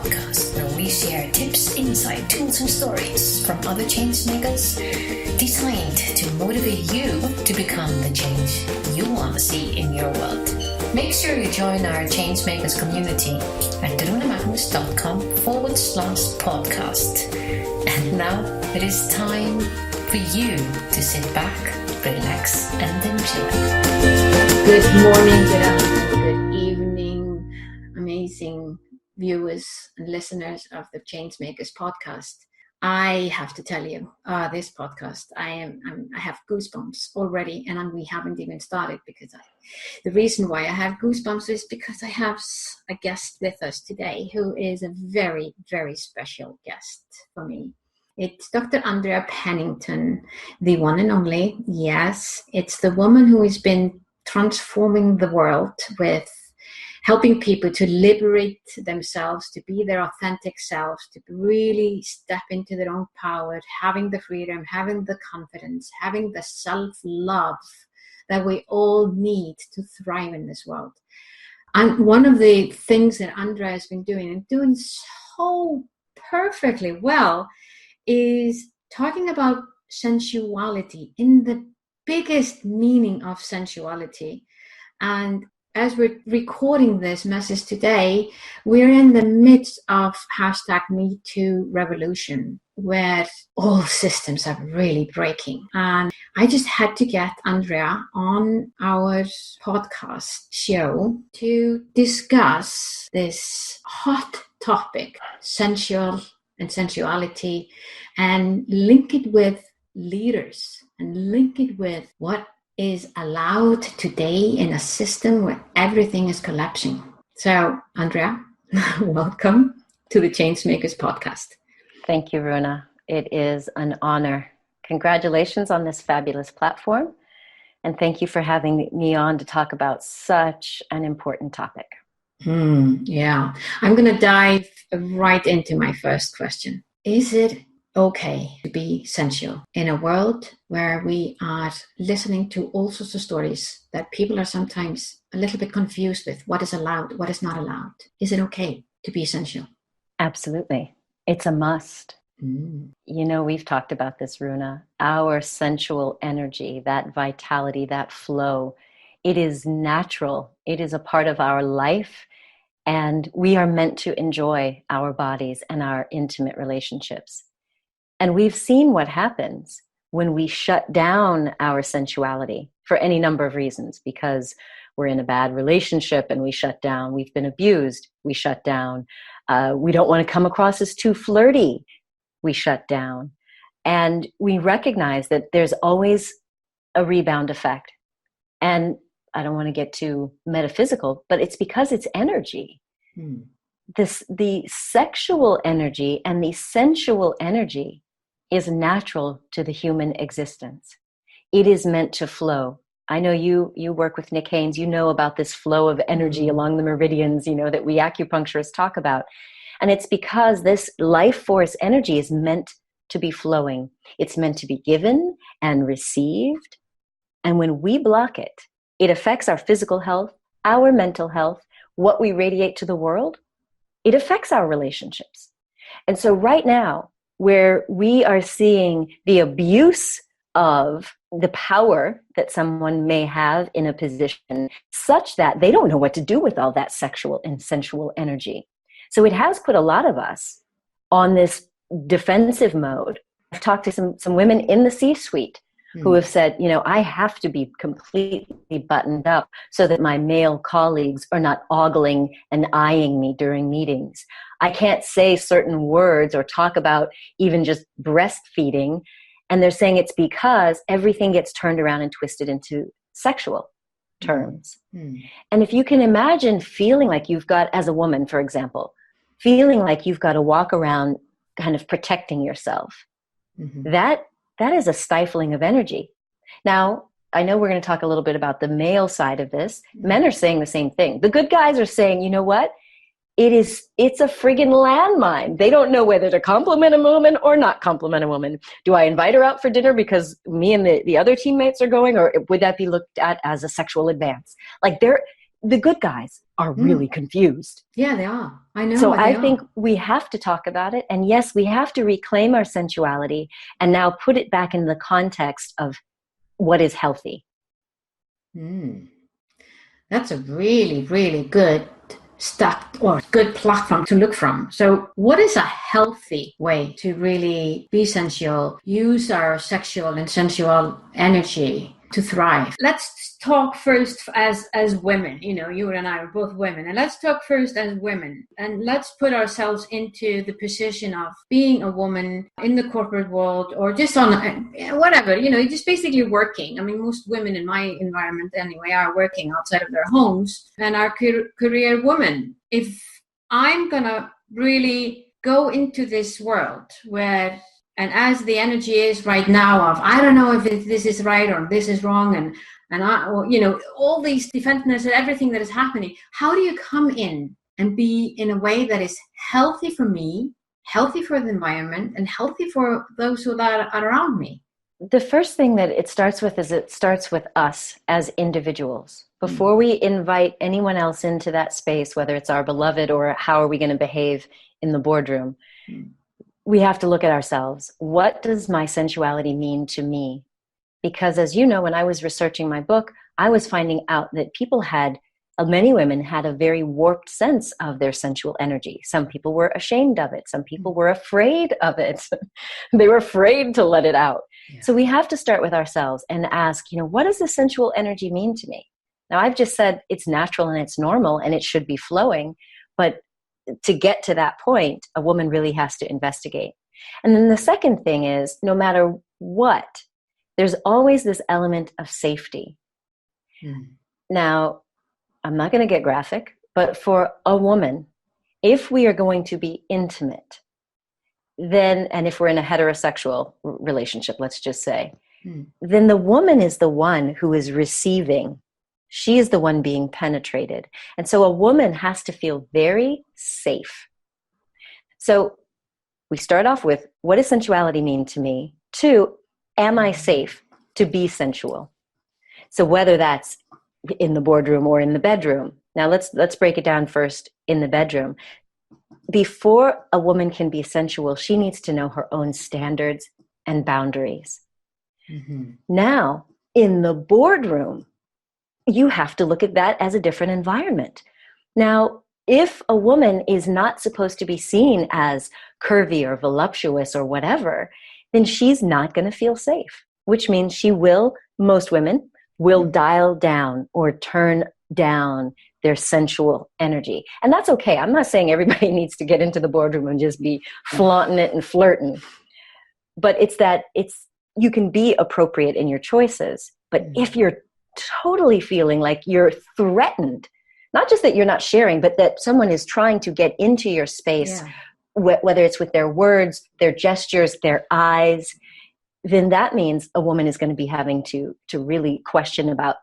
podcast where we share tips, insight, tools, and stories from other changemakers designed to motivate you to become the change you want to see in your world. Make sure you join our Changemakers community at runamagnus.com/podcast. And now it is time for you to sit back, relax, and enjoy. Good morning, good afternoon, good evening, amazing viewers and listeners of the Changemakers podcast. I have to tell you, this podcast, I have goosebumps already, and we haven't even started because the reason why I have goosebumps is because I have a guest with us today who is a very, very special guest for me. It's Dr. Andrea Pennington, the one and only. Yes, it's the woman who has been transforming the world with helping people to liberate themselves, to be their authentic selves, to really step into their own power, having the freedom, having the confidence, having the self-love that we all need to thrive in this world. And one of the things that Andrea has been doing, and doing so perfectly well, is talking about sensuality in the biggest meaning of sensuality. And as we're recording this message today, we're in the midst of #MeToo revolution, where all systems are really breaking. And I just had to get Andrea on our podcast show to discuss this hot topic, sensual and sensuality, and link it with leaders and link it with what is allowed today in a system where everything is collapsing. So, Andrea, welcome to the Changemakers podcast. Thank you, Runa. It is an honor. Congratulations on this fabulous platform. And thank you for having me on to talk about such an important topic. Yeah, I'm going to dive right into my first question. Is it okay to be sensual in a world where we are listening to all sorts of stories that people are sometimes a little bit confused with? What is allowed, what is not allowed? Is it okay to be sensual? Absolutely. It's a must. You know, we've talked about this, Runa. Our sensual energy, that vitality, that flow, it is natural. It is a part of our life, and we are meant to enjoy our bodies and our intimate relationships. And we've seen what happens when we shut down our sensuality for any number of reasons, because we're in a bad relationship and we shut down. We've been abused. We shut down. We don't want to come across as too flirty. We shut down. And we recognize that there's always a rebound effect. And I don't want to get too metaphysical, but it's because it's energy. The sexual energy and the sensual energy is natural to the human existence. It is meant to flow. I know you work with Nick Haynes. You know about this flow of energy along the meridians, you know, that we acupuncturists talk about. And it's because this life force energy is meant to be flowing. It's meant to be given and received. And when we block it, it affects our physical health, our mental health, what we radiate to the world. It affects our relationships. And so right now, where we are seeing the abuse of the power that someone may have in a position such that they don't know what to do with all that sexual and sensual energy. So it has put a lot of us on this defensive mode. I've talked to some women in the C-suite who have said, you know, I have to be completely buttoned up so that my male colleagues are not ogling and eyeing me during meetings. I can't say certain words or talk about even just breastfeeding. And they're saying it's because everything gets turned around and twisted into sexual terms. And if you can imagine feeling like you've got, as a woman, for example, feeling like you've got to walk around kind of protecting yourself, that is a stifling of energy. Now, I know we're going to talk a little bit about the male side of this. Men are saying the same thing. The good guys are saying, you know what? It's a friggin' landmine. They don't know whether to compliment a woman or not compliment a woman. Do I invite her out for dinner because me and the other teammates are going, or would that be looked at as a sexual advance? Like the good guys are really confused. Yeah, they are. I know. So I think we have to talk about it. And yes, we have to reclaim our sensuality and now put it back in the context of what is healthy. That's a really, really good good platform to look from. So what is a healthy way to really be sensual, use our sexual and sensual energy to thrive? Let's talk first as women. You and I are both women, and let's talk first as women, and let's put ourselves into the position of being a woman in the corporate world, or just on whatever, just basically working. I mean, most women in my environment anyway are working outside of their homes and are career women. If I'm gonna really go into this world where, and as the energy is right now of, I don't know if this is right or this is wrong, and all these defensiveness and everything that is happening, how do you come in and be in a way that is healthy for me, healthy for the environment, and healthy for those who are around me? The first thing that it starts with is it starts with us as individuals. Before we invite anyone else into that space, whether it's our beloved or how are we going to behave in the boardroom, we have to look at ourselves. What does my sensuality mean to me? Because as you know, when I was researching my book, I was finding out that many women had a very warped sense of their sensual energy. Some people were ashamed of it. Some people were afraid of it. They were afraid to let it out. Yeah. So we have to start with ourselves and ask, what does the sensual energy mean to me? Now, I've just said it's natural and it's normal and it should be flowing, but to get to that point, a woman really has to investigate. And then the second thing is, no matter what, there's always this element of safety. Now, I'm not going to get graphic, but for a woman, if we are going to be intimate, then, and if we're in a heterosexual relationship, let's just say, then the woman is the one who is receiving. She is the one being penetrated. And so a woman has to feel very safe. So we start off with, what does sensuality mean to me? 2, am I safe to be sensual? So whether that's in the boardroom or in the bedroom. Now let's break it down first in the bedroom. Before a woman can be sensual, she needs to know her own standards and boundaries. Now, in the boardroom, you have to look at that as a different environment. Now, if a woman is not supposed to be seen as curvy or voluptuous or whatever, then she's not going to feel safe, which means most women will dial down or turn down their sensual energy. And that's okay. I'm not saying everybody needs to get into the boardroom and just be flaunting it and flirting. But you can be appropriate in your choices. But if you're totally feeling like you're threatened, not just that you're not sharing, but that someone is trying to get into your space, whether it's with their words, their gestures, their eyes, then that means a woman is going to be having to really question about,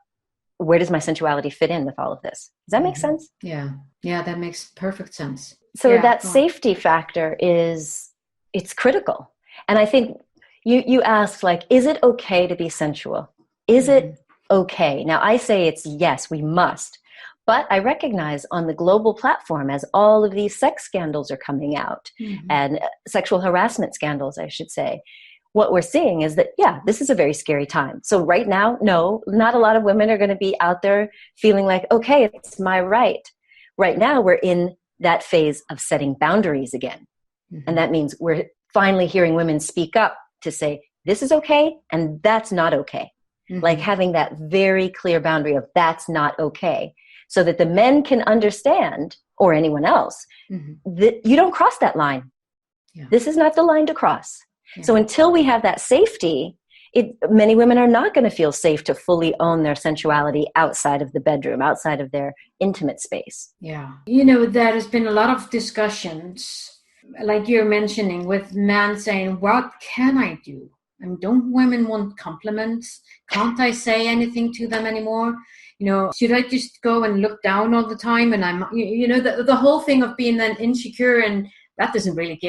where does my sensuality fit in with all of this? Does that make sense? Yeah, that makes perfect sense. So that safety factor it's critical. And I think you asked, is it okay to be sensual? Is it okay? Now, I say it's yes, we must. But I recognize on the global platform, as all of these sex scandals are coming out, and sexual harassment scandals, I should say, what we're seeing is that, this is a very scary time. So right now, no, not a lot of women are going to be out there feeling like, okay, it's my right. Right now, we're in that phase of setting boundaries again. And that means we're finally hearing women speak up to say, this is okay, and that's not okay. Like having that very clear boundary of that's not okay, so that the men can understand, or anyone else, that you don't cross that line. This is not the line to cross. So until we have that safety, many women are not going to feel safe to fully own their sensuality outside of the bedroom, outside of their intimate space. Yeah. There has been a lot of discussions, like you're mentioning, with men saying, what can I do? I mean, don't women want compliments? Can't I say anything to them anymore? Should I just go and look down all the time? And I'm, the whole thing of being then insecure, and that doesn't really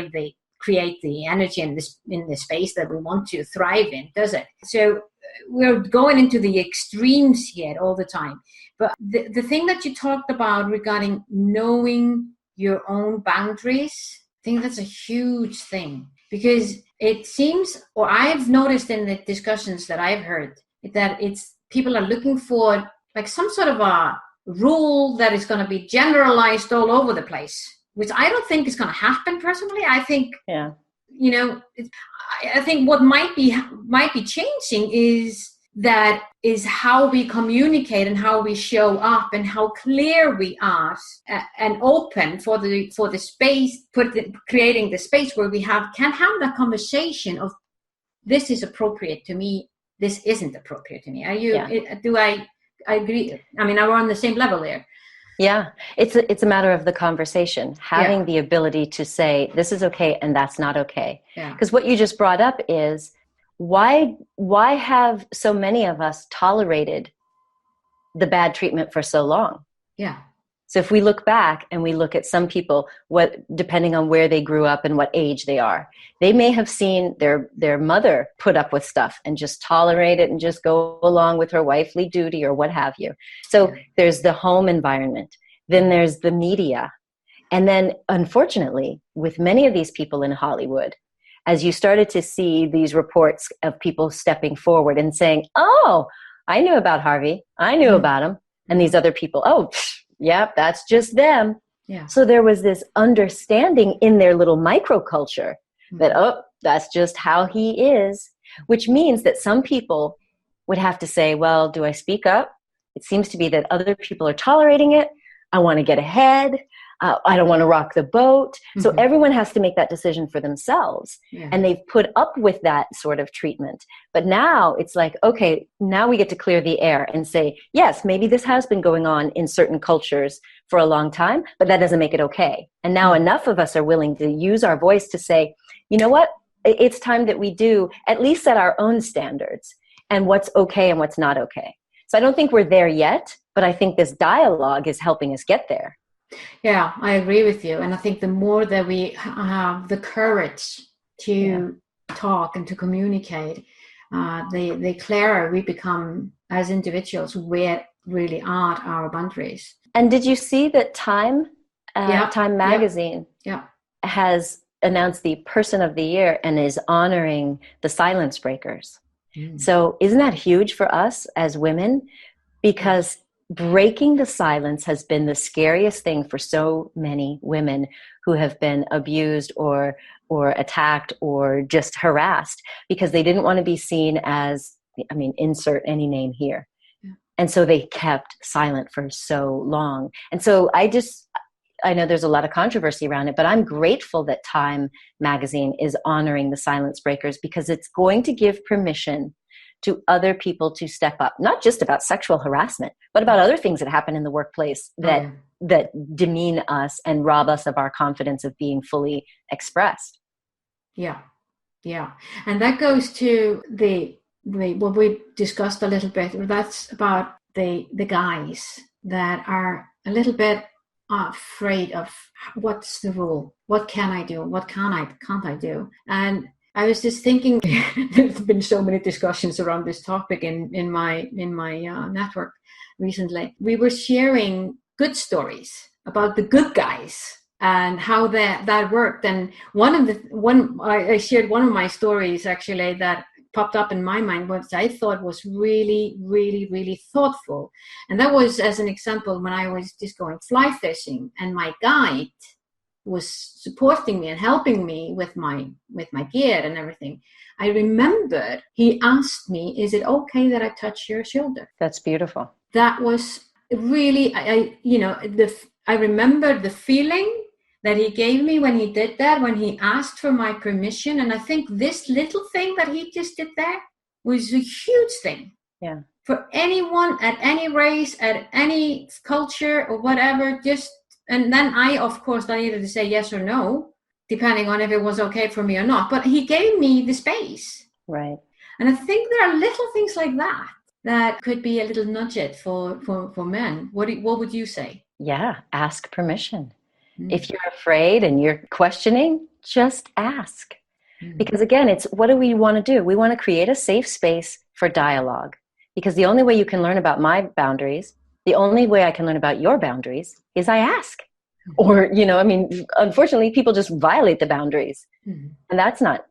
create the energy in the space that we want to thrive in, does it? So we're going into the extremes here all the time. But the thing that you talked about regarding knowing your own boundaries, I think that's a huge thing, because it seems, or I've noticed in the discussions that I've heard, that it's people are looking for like some sort of a rule that is going to be generalized all over the place, which I don't think is going to happen personally. I think, you know, I think what might be changing is how we communicate and how we show up and how clear we are and open for the space, creating the space where we can have that conversation of, this is appropriate to me, this isn't appropriate to me. Do I agree? I mean, are we on the same level there? Yeah, it's a matter of the conversation, having the ability to say, this is okay and that's not okay. Because what you just brought up is, why have so many of us tolerated the bad treatment for so long? Yeah. So if we look back and we look at some people, depending on where they grew up and what age they are, they may have seen their mother put up with stuff and just tolerate it and just go along with her wifely duty or what have you. So there's the home environment, then there's the media. And then unfortunately, with many of these people in Hollywood, as you started to see these reports of people stepping forward and saying, oh, I knew about Harvey, I knew about him, and these other people, oh, yep, that's just them. Yeah. So there was this understanding in their little microculture that, oh, that's just how he is, which means that some people would have to say, well, do I speak up? It seems to be that other people are tolerating it. I want to get ahead. I don't want to rock the boat. So everyone has to make that decision for themselves. Yeah. And they've put up with that sort of treatment. But now it's like, okay, now we get to clear the air and say, yes, maybe this has been going on in certain cultures for a long time, but that doesn't make it okay. And now enough of us are willing to use our voice to say, you know what? It's time that we do at least set our own standards and what's okay and what's not okay. So I don't think we're there yet, but I think this dialogue is helping us get there. Yeah, I agree with you. And I think the more that we have the courage to talk and to communicate, the clearer we become as individuals where really are our boundaries. And did you see that Time Magazine has announced the Person of the Year and is honoring the silence breakers? So isn't that huge for us as women? Because breaking the silence has been the scariest thing for so many women who have been abused or attacked or just harassed because they didn't want to be seen as, insert any name here. Yeah. And so they kept silent for so long. And so I know there's a lot of controversy around it, but I'm grateful that Time Magazine is honoring the silence breakers because it's going to give permission to other people to step up, not just about sexual harassment, but about other things that happen in the workplace that demean us and rob us of our confidence of being fully expressed. Yeah. Yeah. And that goes to what we discussed a little bit. That's about the guys that are a little bit afraid of what's the rule? What can I do? What can't I do? And I was just thinking, there's been so many discussions around this topic in my network recently. We were sharing good stories about the good guys and how that worked. And I shared one of my stories actually that popped up in my mind, which I thought was really, really, really thoughtful. And that was, as an example, when I was just going fly fishing and my guide was supporting me and helping me with my gear and everything. I remembered he asked me, is it okay that I touch your shoulder? That's beautiful. That was really, I remembered the feeling that he gave me when he did that, when he asked for my permission. And I think this little thing that he just did there was a huge thing. Yeah. For anyone at any race, at any culture or whatever, and then I, of course, I needed to say yes or no, depending on if it was okay for me or not. But he gave me the space. Right. And I think there are little things like that could be a little nugget for men. What would you say? Yeah, ask permission. If you're afraid and you're questioning, just ask. Because again, it's what do we want to do? We want to create a safe space for dialogue. Because the only way you can learn about my boundaries, the only way I can learn about your boundaries is I ask. Or, unfortunately, people just violate the boundaries. Mm-hmm. And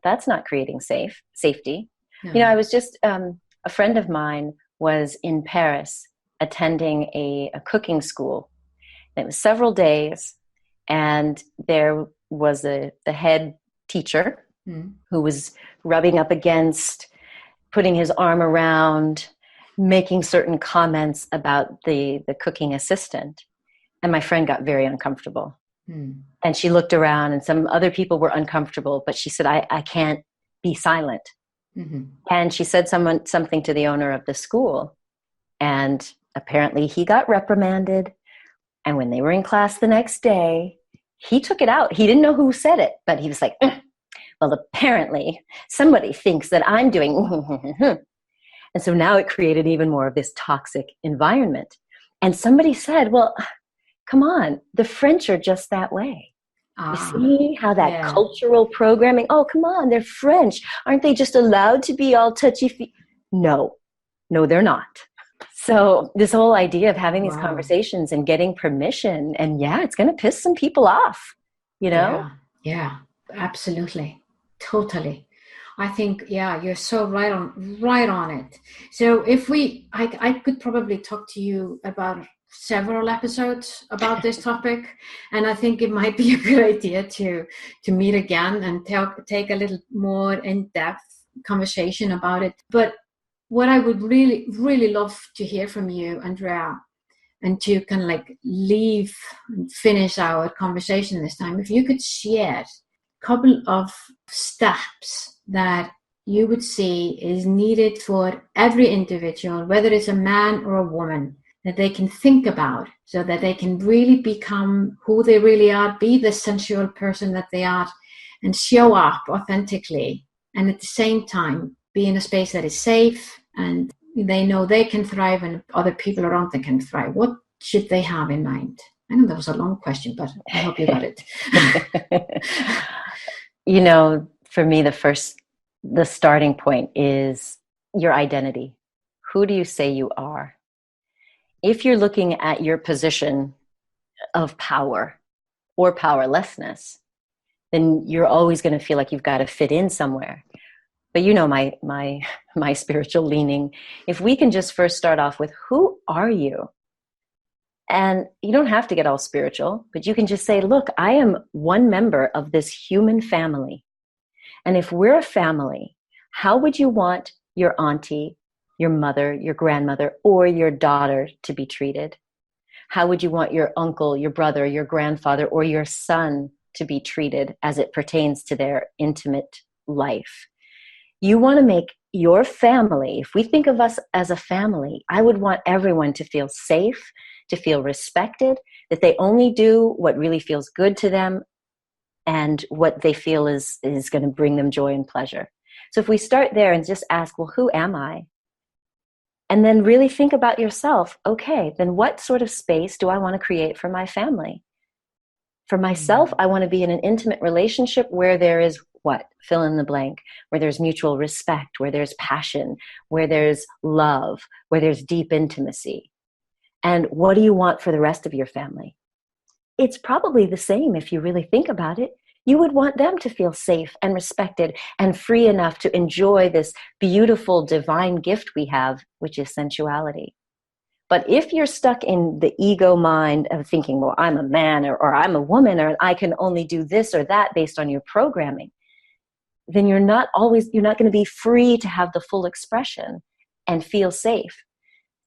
that's not creating safety. No. I was just, a friend of mine was in Paris attending a cooking school. It was several days, and there was the head teacher who was rubbing up against, putting his arm around, making certain comments about the cooking assistant. And my friend got very uncomfortable. And she looked around, and some other people were uncomfortable, but she said, I can't be silent. Mm-hmm. And she said something to the owner of the school. And apparently he got reprimanded. And when they were in class the next day, he took it out. He didn't know who said it, but he was like, well, apparently somebody thinks that I'm doing. And so now it created even more of this toxic environment. And somebody said, well, come on, the French are just that way. You see how that cultural programming, oh, come on, they're French. Aren't they just allowed to be all touchy-feely? No, they're not. So this whole idea of having these conversations and getting permission, and it's going to piss some people off, Yeah, absolutely. Totally. I think, you're so right on it. So I could probably talk to you about several episodes about this topic, and I think it might be a good idea to meet again and take a little more in-depth conversation about it. But what I would really, really love to hear from you, Andrea, and to kind of like leave and finish our conversation this time, if you could share a couple of steps that you would see is needed for every individual, whether it's a man or a woman, that they can think about so that they can really become who they really are, be the sensual person that they are, and show up authentically. And at the same time, be in a space that is safe and they know they can thrive and other people around them can thrive. What should they have in mind? I know that was a long question, but I hope you got it. For me, the starting point is your identity. Who do you say you are? If you're looking at your position of power or powerlessness, then you're always going to feel like you've got to fit in somewhere. But my spiritual leaning, if we can just first start off with, who are you? And you don't have to get all spiritual, but you can just say, look, I am one member of this human family. And if we're a family, how would you want your auntie, your mother, your grandmother, or your daughter to be treated? How would you want your uncle, your brother, your grandfather, or your son to be treated as it pertains to their intimate life? You want to make your family, if we think of us as a family, I would want everyone to feel safe, to feel respected, that they only do what really feels good to them and what they feel is going to bring them joy and pleasure. So if we start there and just ask, well, who am I? And then really think about yourself. Okay, then what sort of space do I want to create for my family? For myself, I want to be in an intimate relationship where there is what? Fill in the blank. Where there's mutual respect, where there's passion, where there's love, where there's deep intimacy. And what do you want for the rest of your family? It's probably the same if you really think about it. You would want them to feel safe and respected and free enough to enjoy this beautiful divine gift we have, which is sensuality. But if you're stuck in the ego mind of thinking, well, I'm a man or I'm a woman or I can only do this or that based on your programming, then you're not going to be free to have the full expression and feel safe.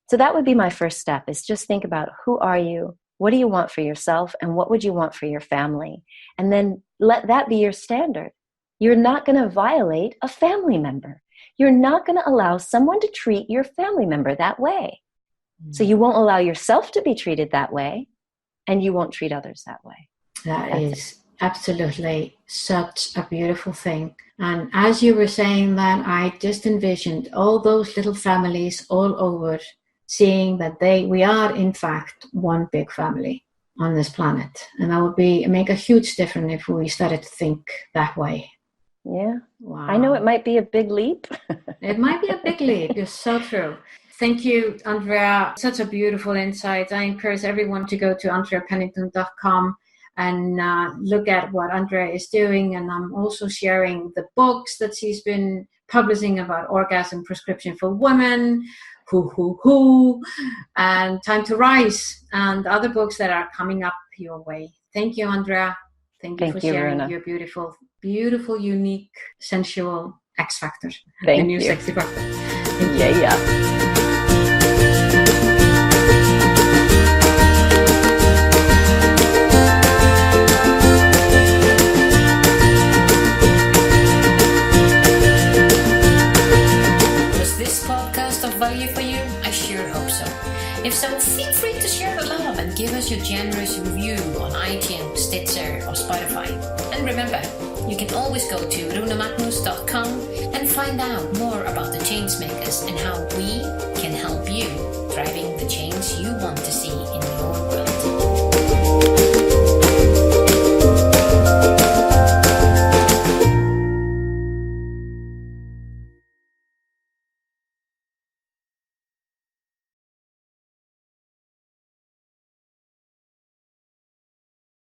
So that would be my first step, is just think about, who are you? What do you want for yourself? And what would you want for your family? And then let that be your standard. You're not going to violate a family member. You're not going to allow someone to treat your family member that way. So you won't allow yourself to be treated that way, and you won't treat others that way. That's it. Absolutely such a beautiful thing. And as you were saying that, I just envisioned all those little families all over, seeing that we are in fact one big family on this planet. And that would make a huge difference if we started to think that way. Yeah. Wow. I know it might be a big leap, It might be a big leap. You're so true. Thank you, Andrea. Such a beautiful insight. I encourage everyone to go to andreapennington.com and look at what Andrea is doing. And I'm also sharing the books that she's been publishing about orgasm prescription for women, and Time to Rise, and other books that are coming up your way. Thank you, Andrea. Thank you for sharing Runa. Your beautiful, beautiful, unique, sensual X Factor. Thank the new you. Sexy Factor. Yeah. Value for you? I sure hope so. If so, feel free to share the love and give us your generous review on iTunes, Stitcher, or Spotify. And remember, you can always go to runamagnus.com and find out more about the Changemakers and how we can help you thriving